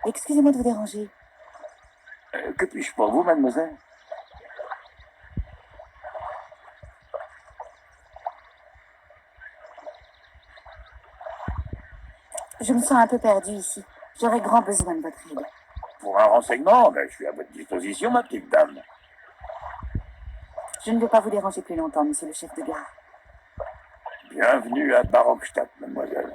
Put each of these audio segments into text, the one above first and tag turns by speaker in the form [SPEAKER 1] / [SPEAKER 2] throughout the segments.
[SPEAKER 1] Excusez-moi de vous déranger.
[SPEAKER 2] Que puis-je pour vous, mademoiselle?
[SPEAKER 1] Je me sens un peu perdue ici. J'aurais grand besoin de votre aide.
[SPEAKER 2] Pour un renseignement, je suis à votre disposition, ma petite dame.
[SPEAKER 1] Je ne veux pas vous déranger plus longtemps, monsieur le chef de gare.
[SPEAKER 2] Bienvenue à Barockstadt, mademoiselle.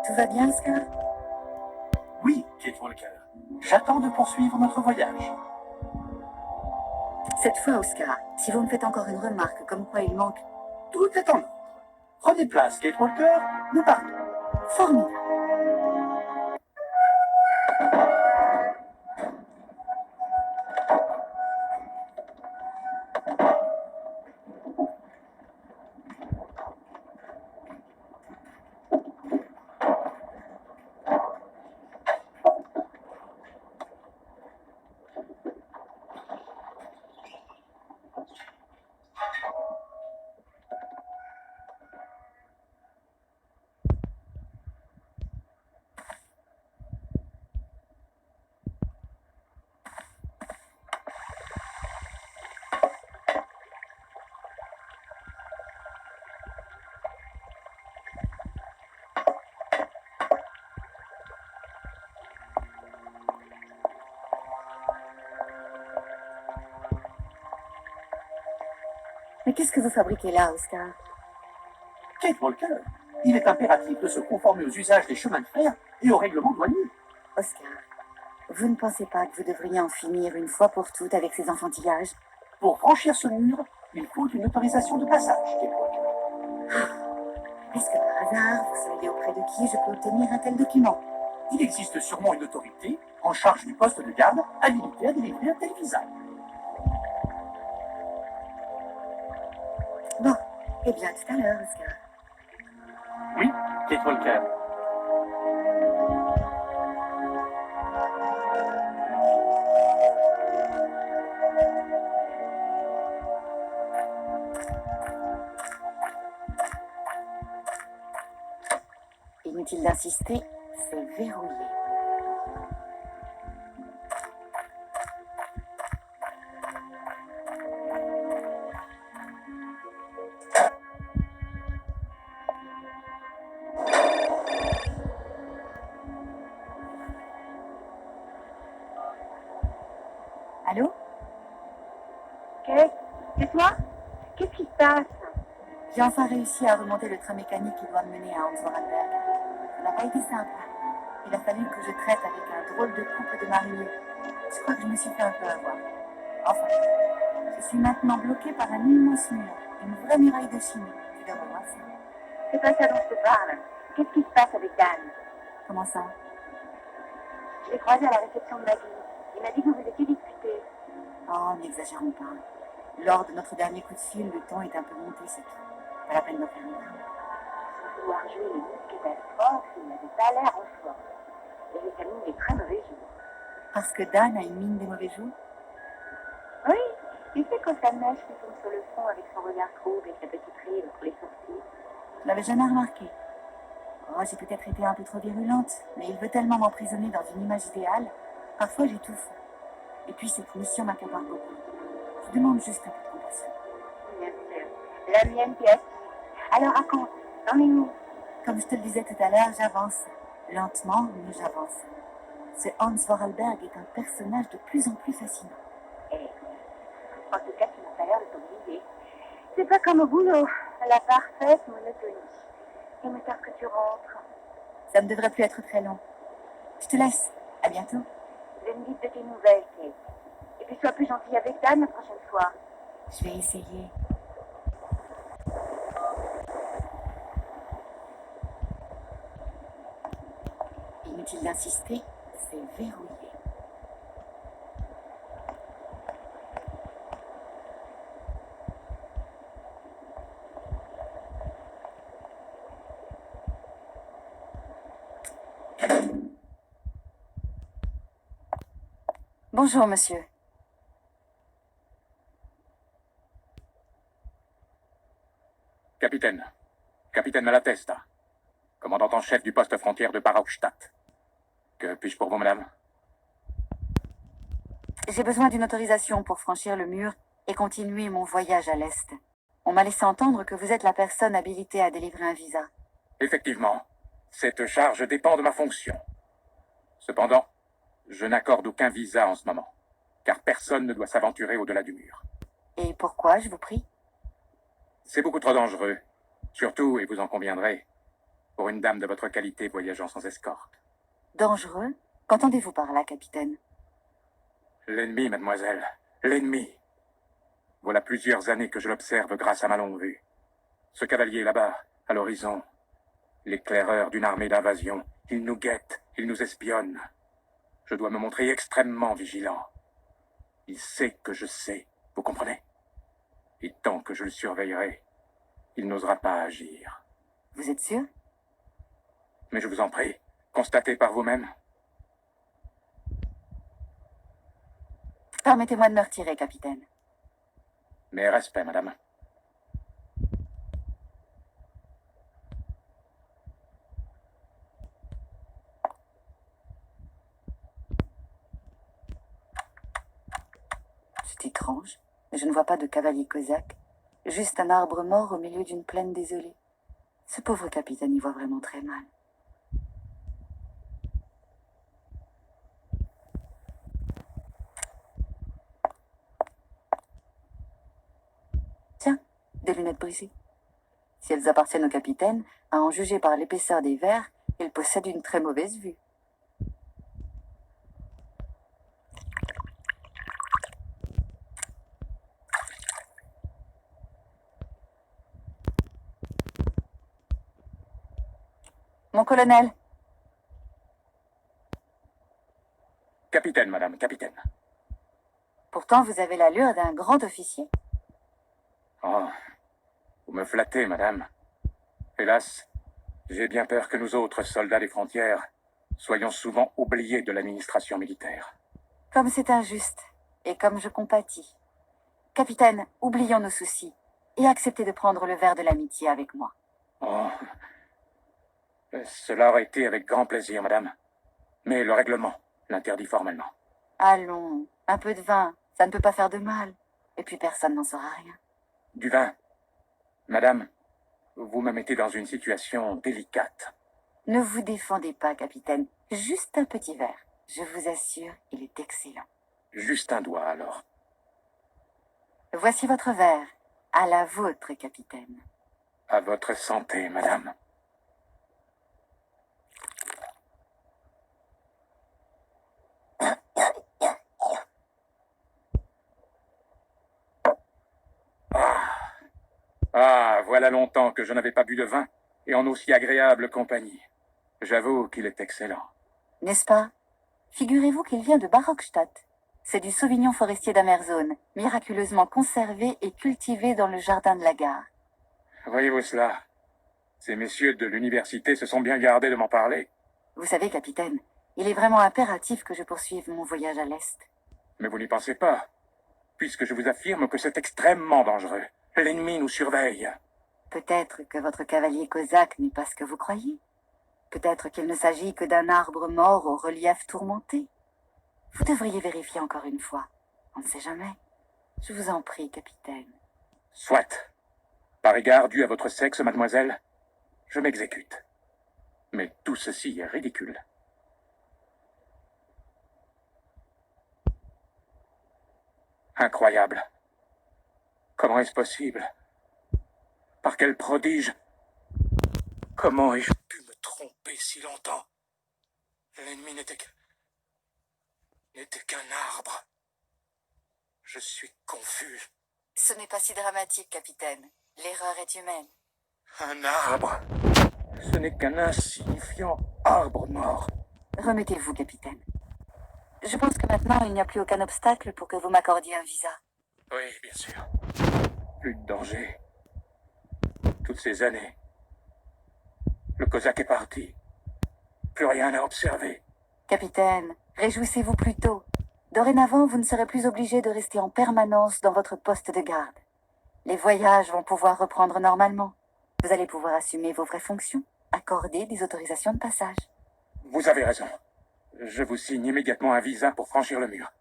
[SPEAKER 1] Tout va bien, Oscar?
[SPEAKER 3] Oui, Kate Walker. J'attends de poursuivre notre voyage.
[SPEAKER 1] Cette fois, Oscar, si vous me faites encore une remarque comme quoi il manque...
[SPEAKER 3] Tout est en ordre. Prenez place, Kate Walker. Nous partons.
[SPEAKER 1] Formidable. Mais qu'est-ce que vous fabriquez là, Oscar?
[SPEAKER 3] Kate Walker, il est impératif de se conformer aux usages des chemins de fer et aux règlements douaniers.
[SPEAKER 1] Oscar, vous ne pensez pas que vous devriez en finir une fois pour toutes avec ces enfantillages?
[SPEAKER 3] Pour franchir ce mur, il faut une autorisation de passage, Kate Walker.
[SPEAKER 1] Est-ce que par hasard, vous savez auprès de qui je peux obtenir un tel document?
[SPEAKER 3] Il existe sûrement une autorité en charge du poste de garde habilitée à délivrer un tel visa.
[SPEAKER 1] Bon, eh bien, tout à l'heure, Oscar.
[SPEAKER 3] Oui, Kate Walker.
[SPEAKER 1] Inutile d'insister, c'est verrouillé. Allô?
[SPEAKER 4] Kate, c'est toi? Qu'est-ce qui se passe?
[SPEAKER 1] J'ai enfin réussi à remonter le train mécanique qui doit me mener à Hans-Vorarlberg. Ça n'a pas été simple. Il a fallu que je traite avec un drôle de couple de mariniers. Je crois que je me suis fait un peu avoir. Enfin, je suis maintenant bloquée par un immense mur, une vraie muraille de chimie. Tu devrais voir ça.
[SPEAKER 4] C'est pas ça dont je te parle. Qu'est-ce qui se passe avec Dan?
[SPEAKER 1] Comment ça?
[SPEAKER 4] Je l'ai croisé à la réception de Maggie. Il m'a dit que vous vous étiez disputés.
[SPEAKER 1] Oh, n'exagérons pas. Lors de notre dernier coup de fil, le temps est un peu monté, c'est tout. Pas la peine d'en faire une drame.
[SPEAKER 4] Sans vouloir jouer les catastrophes, il n'avait pas l'air en forme. Il avait quand même des très mauvais jours.
[SPEAKER 1] Parce que Dan a une mine des mauvais jours?
[SPEAKER 4] Oui, tu sais quand sa mèche qui tombe sur le fond avec son regard trouble et sa petite ride entre les sourcils.
[SPEAKER 1] Je l'avais jamais remarqué. Oh, j'ai peut-être été un peu trop virulente, mais il veut tellement m'emprisonner dans une image idéale. Parfois, j'étouffe. Et puis, cette mission m'accapare beaucoup. Je demande juste un peu de compassion.
[SPEAKER 4] Bien sûr. La mienne qui est assise. Alors raconte, t'en es où?
[SPEAKER 1] Comme je te le disais tout à l'heure, j'avance. Lentement, mais j'avance. Ce Hans Vorarlberg est un personnage de plus en plus fascinant.
[SPEAKER 4] Eh, en tout cas, tu n'as pas l'air de t'obliger. C'est pas comme au boulot, la parfaite monotonie. Il me tarde que tu rentres.
[SPEAKER 1] Ça ne devrait plus être très long. Je te laisse. À bientôt.
[SPEAKER 4] Je me dis de tes nouvelles, Kate. Et puis sois plus gentille avec Dan la prochaine fois.
[SPEAKER 1] Je vais essayer. Inutile d'insister, c'est verrouillé. Bonjour, monsieur.
[SPEAKER 5] Capitaine Malatesta, commandant en chef du poste frontière de Baraustadt. Que puis-je pour vous, madame?
[SPEAKER 1] J'ai besoin d'une autorisation pour franchir le mur et continuer mon voyage à l'Est. On m'a laissé entendre que vous êtes la personne habilitée à délivrer un visa.
[SPEAKER 5] Effectivement, cette charge dépend de ma fonction. Cependant, je n'accorde aucun visa en ce moment, car personne ne doit s'aventurer au-delà du mur.
[SPEAKER 1] Et pourquoi, je vous prie?
[SPEAKER 5] C'est beaucoup trop dangereux. Surtout, et vous en conviendrez, pour une dame de votre qualité voyageant sans escorte.
[SPEAKER 1] Dangereux? Qu'entendez-vous par là, capitaine?
[SPEAKER 5] L'ennemi, mademoiselle. L'ennemi. Voilà plusieurs années que je l'observe grâce à ma longue vue. Ce cavalier là-bas, à l'horizon, l'éclaireur d'une armée d'invasion, il nous guette, il nous espionne. Je dois me montrer extrêmement vigilant. Il sait que je sais, vous comprenez? Et tant que je le surveillerai, il n'osera pas agir.
[SPEAKER 1] Vous êtes sûr?
[SPEAKER 5] Mais je vous en prie, constatez par vous-même.
[SPEAKER 1] Permettez-moi de me retirer, capitaine.
[SPEAKER 5] Mes respects, madame.
[SPEAKER 1] C'est étrange, mais je ne vois pas de cavalier cosaque. Juste un arbre mort au milieu d'une plaine désolée. Ce pauvre capitaine y voit vraiment très mal. Tiens, des lunettes brisées. Si elles appartiennent au capitaine, à en juger par l'épaisseur des verres, il possède une très mauvaise vue. Mon colonel,
[SPEAKER 5] Capitaine, madame, capitaine.
[SPEAKER 1] pourtant vous avez l'allure d'un grand officier.
[SPEAKER 5] Oh, vous me flattez, madame. Hélas, j'ai bien peur que nous autres soldats des frontières soyons souvent oubliés de l'administration militaire.
[SPEAKER 1] Comme c'est injuste, et comme je compatis. Capitaine, oublions nos soucis, et acceptez de prendre le verre de l'amitié avec moi.
[SPEAKER 5] Oh, Cela aurait été avec grand plaisir, madame. Mais le règlement l'interdit formellement.
[SPEAKER 1] Allons, un peu de vin, ça ne peut pas faire de mal. Et puis personne n'en saura rien.
[SPEAKER 5] Du vin. Madame, vous me mettez dans une situation délicate.
[SPEAKER 1] Ne vous défendez pas, capitaine. Juste un petit verre. Je vous assure, il est excellent.
[SPEAKER 5] Juste un doigt, alors.
[SPEAKER 1] Voici votre verre. À la vôtre, capitaine.
[SPEAKER 5] À votre santé, madame. Ah, voilà longtemps que je n'avais pas bu de vin, et en aussi agréable compagnie. J'avoue qu'il est excellent.
[SPEAKER 1] N'est-ce pas? Figurez-vous qu'il vient de Barockstadt. C'est du Sauvignon forestier d'Amerzone, miraculeusement conservé et cultivé dans le jardin de la gare.
[SPEAKER 5] Voyez-vous cela? Ces messieurs de l'université se sont bien gardés de m'en parler.
[SPEAKER 1] Vous savez, capitaine, il est vraiment impératif que je poursuive mon voyage à l'Est.
[SPEAKER 5] Mais vous n'y pensez pas, puisque je vous affirme que c'est extrêmement dangereux. L'ennemi nous surveille.
[SPEAKER 1] Peut-être que votre cavalier cosaque n'est pas ce que vous croyez. Peut-être qu'il ne s'agit que d'un arbre mort au relief tourmenté. Vous devriez vérifier encore une fois. On ne sait jamais. Je vous en prie, capitaine.
[SPEAKER 5] Soit. Par égard dû à votre sexe, mademoiselle, je m'exécute. Mais tout ceci est ridicule. Incroyable. Comment est-ce possible? Par quel prodige? Comment ai-je pu me tromper si longtemps? L'ennemi n'était qu'un arbre. Je suis confus.
[SPEAKER 1] Ce n'est pas si dramatique, capitaine. L'erreur est humaine.
[SPEAKER 5] Un arbre. Ce n'est qu'un insignifiant arbre mort.
[SPEAKER 1] Remettez-vous, capitaine. Je pense que maintenant, il n'y a plus aucun obstacle pour que vous m'accordiez un visa.
[SPEAKER 5] Oui, bien sûr. Plus de danger. Toutes ces années. Le Cosaque est parti. Plus rien à observer.
[SPEAKER 1] Capitaine, réjouissez-vous plutôt. Dorénavant, vous ne serez plus obligé de rester en permanence dans votre poste de garde. Les voyages vont pouvoir reprendre normalement. Vous allez pouvoir assumer vos vraies fonctions, accorder des autorisations de passage.
[SPEAKER 5] Vous avez raison. Je vous signe immédiatement un visa pour franchir le mur.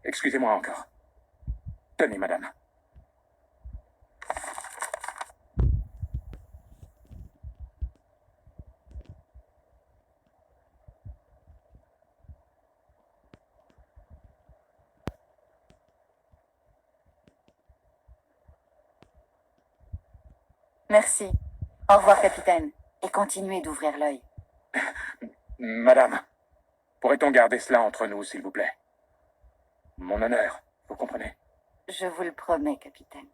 [SPEAKER 5] Excusez-moi encore. Tenez, madame.
[SPEAKER 1] Merci. Au revoir, capitaine. Et continuez d'ouvrir l'œil.
[SPEAKER 5] Madame, pourrait-on garder cela entre nous, s'il vous plaît? Mon honneur, vous comprenez?
[SPEAKER 1] Je vous le promets, capitaine.